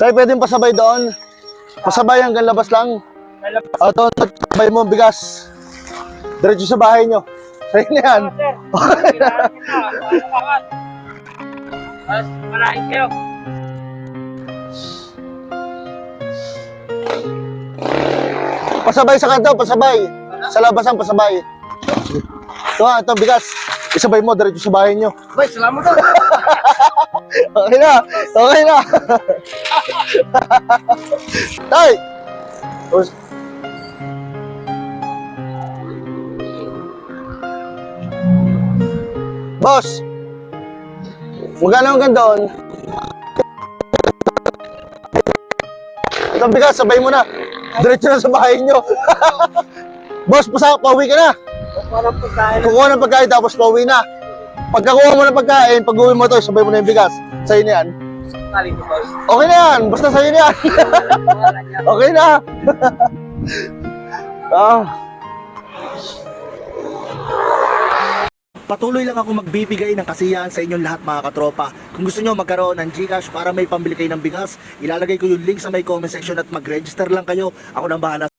Tayo pwedeng pasabay doon. Pasabay hanggang labas lang. O, ito, sabay mo ang bigas. Diretso sa bahay nyo. Sa'yo na yan. Malaking kayo. Pasabay sa kanto, pasabay. Sa labasan, pasabay. Ito, bigas. Isabay mo, diretso sa bahay nyo. Boy, salamat daw. Okay na, okay na. Tay! Boss! Magkano hanggang doon? Itong bigas, sabay mo na. Diretso na sa bahay nyo. Boss, pauwi ka na. Parang pagkain. Kukuha ng pagkain tapos pauwi na. Pagkakuha mo ng pagkain, pag-uwi mo ito, sabay mo na yung bigas. Sa'yo na yan. Tali ko, boss. Okay na yan, basta sa'yo na yan. Okay na. Patuloy lang ako magbibigay ng kasiyahan sa inyong lahat mga katropa. Kung gusto nyo magkaroon ng GCash para may pambili kayo ng bigas, ilalagay ko yung link sa may comment section at mag-register lang kayo. Ako nang bahala